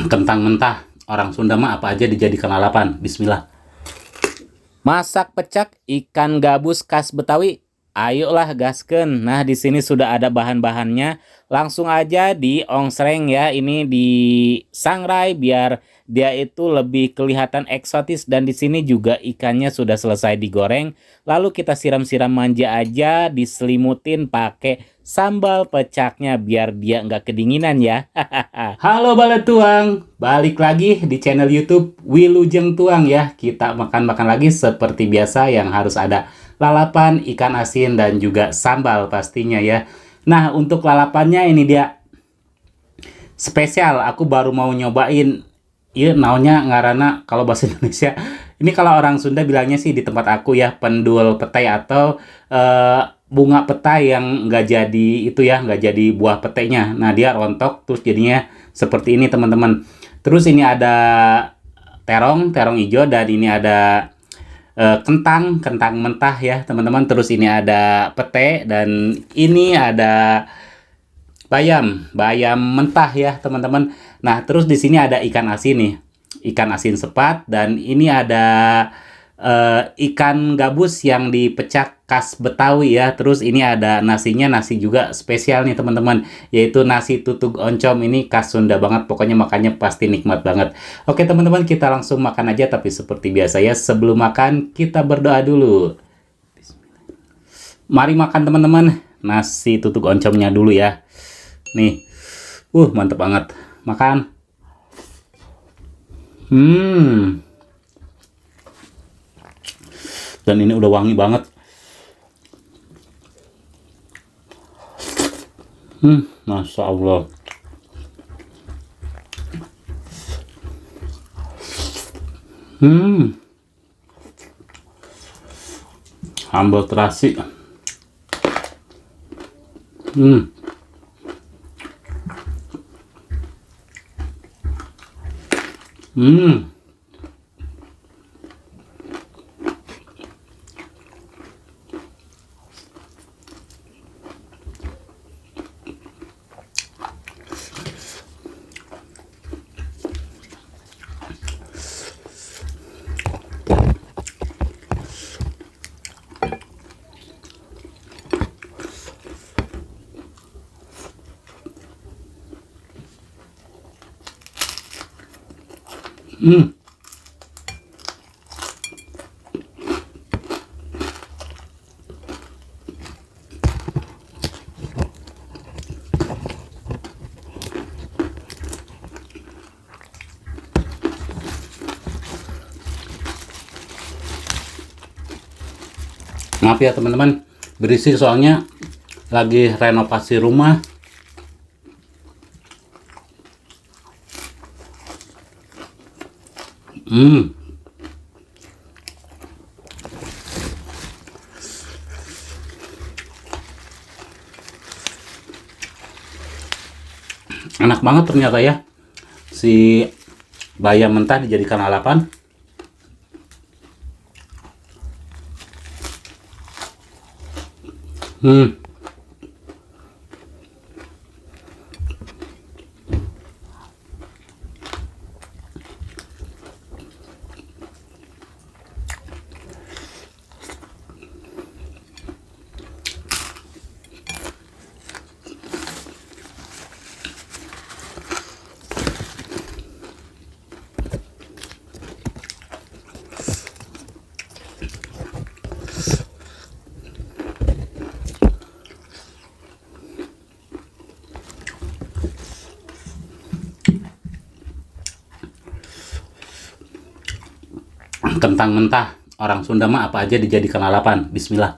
Kentang mentah. Orang Sunda mah apa aja dijadikan lalapan. Bismillah. Masak pecak ikan gabus khas Betawi. Ayolah gasken. Nah, di sini sudah ada bahan-bahannya. Langsung aja diongsreng ya. Ini disangrai biar dia itu lebih kelihatan eksotis, dan di sini juga ikannya sudah selesai digoreng. Lalu kita siram-siram manja aja, diselimutin pakai sambal pecaknya biar dia nggak kedinginan ya. Halo Bale Tuang, balik lagi di channel YouTube Wilujeng Tuang ya. Kita makan-makan lagi seperti biasa yang harus ada lalapan, ikan asin, dan juga sambal pastinya ya. Nah, untuk lalapannya ini dia spesial. Aku baru mau nyobain. Iya, naunya ngarana kalau bahasa Indonesia. Ini kalau orang Sunda bilangnya sih di tempat aku ya pendul petai atau bunga petai yang nggak jadi itu ya, nggak jadi buah petainya. Nah, dia rontok terus jadinya seperti ini teman-teman. Terus ini ada terong hijau, dan ini ada kentang mentah ya teman-teman. Terus ini ada pete, dan ini ada bayam mentah ya teman-teman. Nah, terus di sini ada ikan asin nih, ikan asin sepat, dan ini ada ikan gabus yang dipecak khas Betawi ya. Terus ini ada nasinya, nasi juga spesial nih teman-teman, yaitu nasi tutug oncom. Ini khas Sunda banget, pokoknya makannya pasti nikmat banget. Oke teman-teman, kita langsung makan aja, tapi seperti biasa ya, sebelum makan kita berdoa dulu. Mari makan teman-teman, nasi tutug oncomnya dulu ya. Nih, mantep banget. Makan. Dan ini udah wangi banget. Masya Allah. Sambal terasi. Maaf ya teman-teman, berisik soalnya lagi renovasi rumah. Enak banget ternyata ya, si bayam mentah dijadikan lalapan. Kentang mentah. Orang Sunda mah apa aja dijadikan lalapan. Bismillah.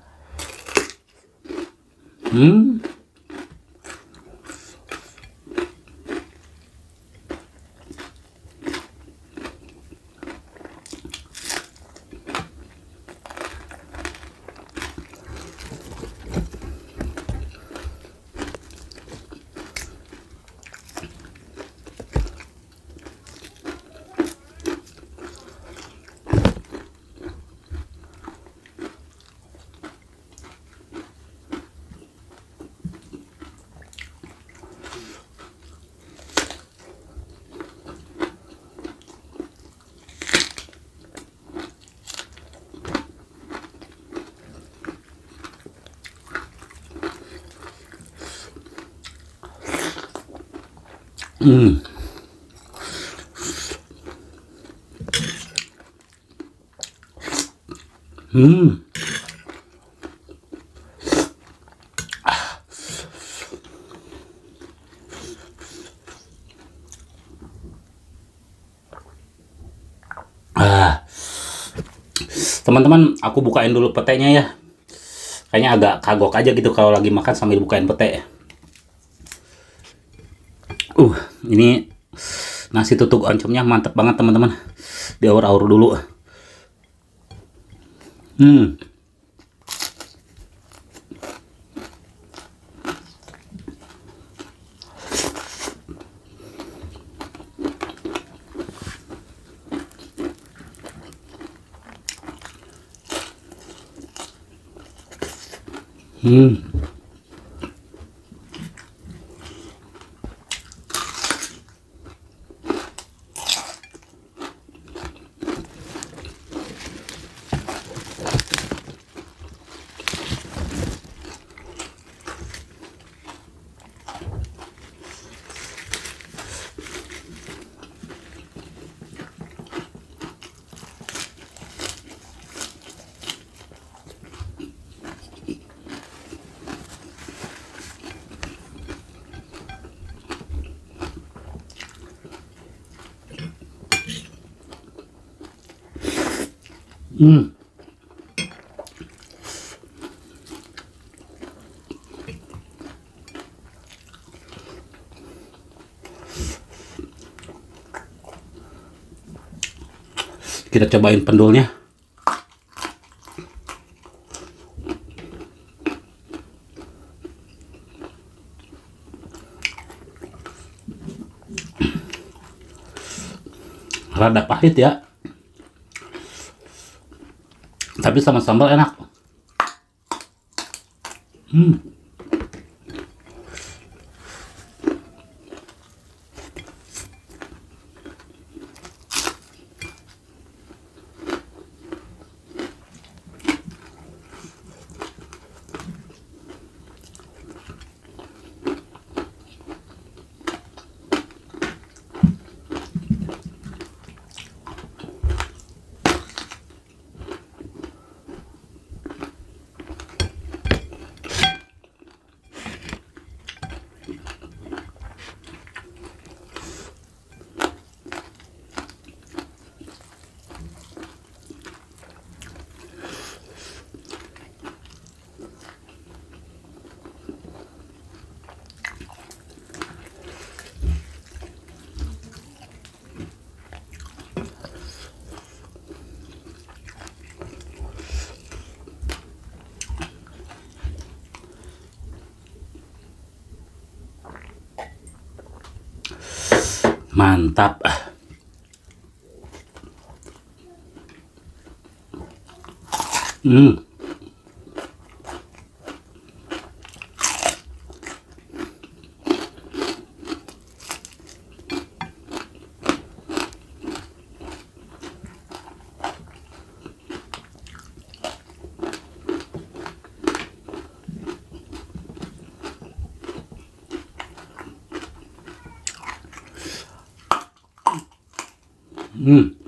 Hmm. Hmm. Ah, teman-teman, aku bukain dulu petenya ya. Kayaknya agak kagok aja gitu kalau lagi makan sambil bukain pete. Ini nasi tutuk oncomnya mantep banget teman-teman. Diaur-aur dulu. Hmm. Hmm. Hmm. Kita cobain pendulnya. Rada pahit ya, tapi sama sambal enak. Hmm. Mantap. Hmm. Hmm.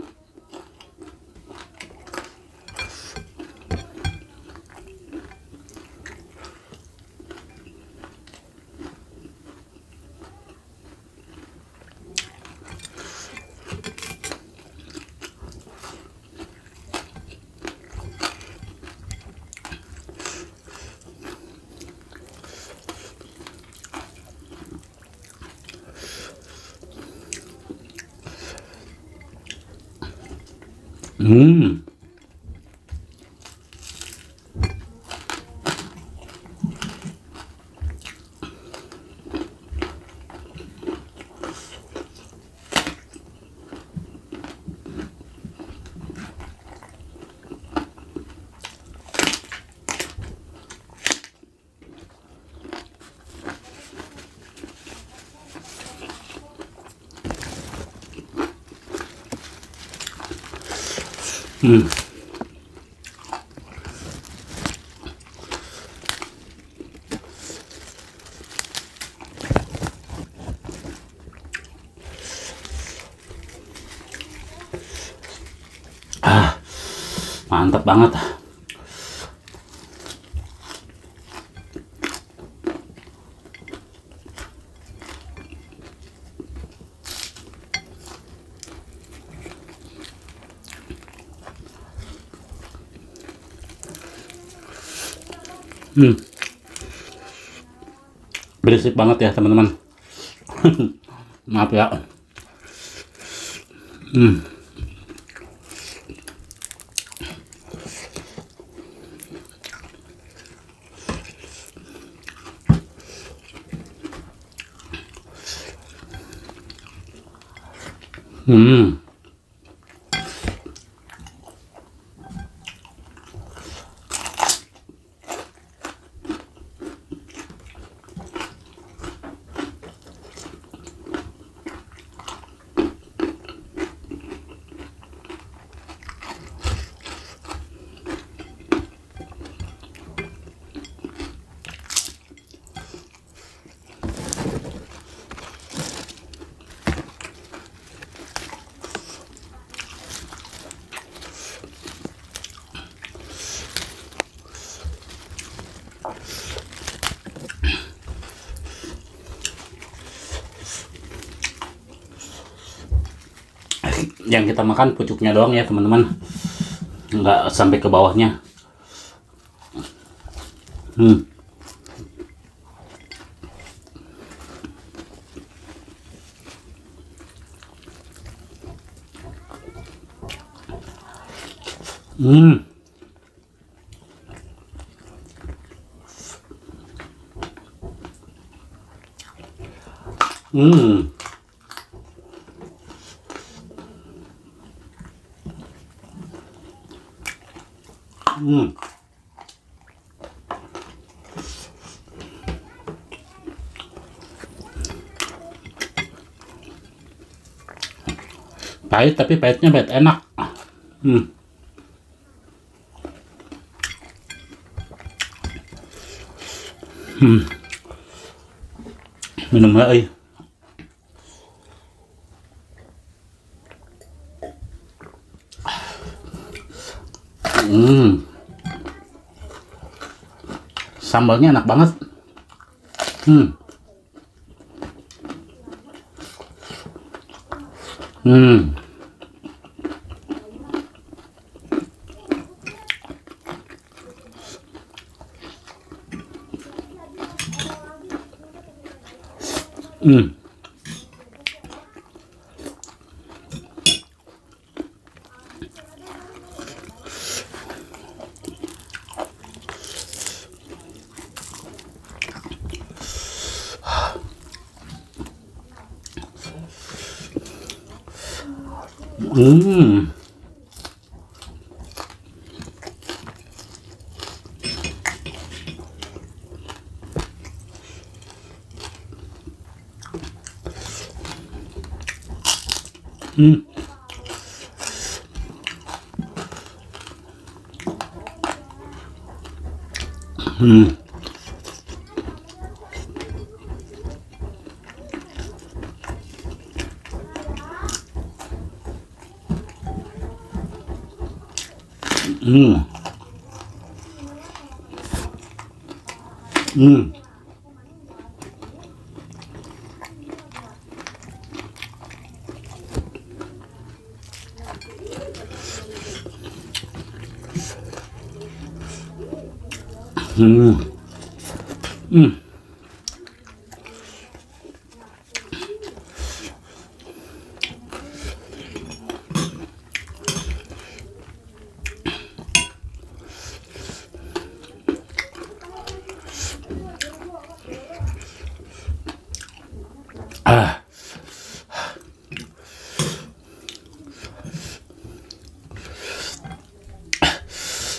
Hmm. Hmm. Mantap banget. Berisik banget ya teman-teman. Maaf ya. Yang kita makan pucuknya doang ya teman-teman, nggak sampai ke bawahnya. Pahit tapi pahitnya pahit enak. Minum lagi. Sambalnya enak banget.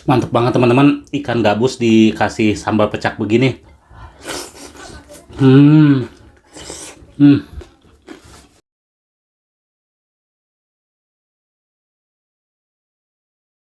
Mantap banget teman-teman, ikan gabus dikasih sambal pecak begini.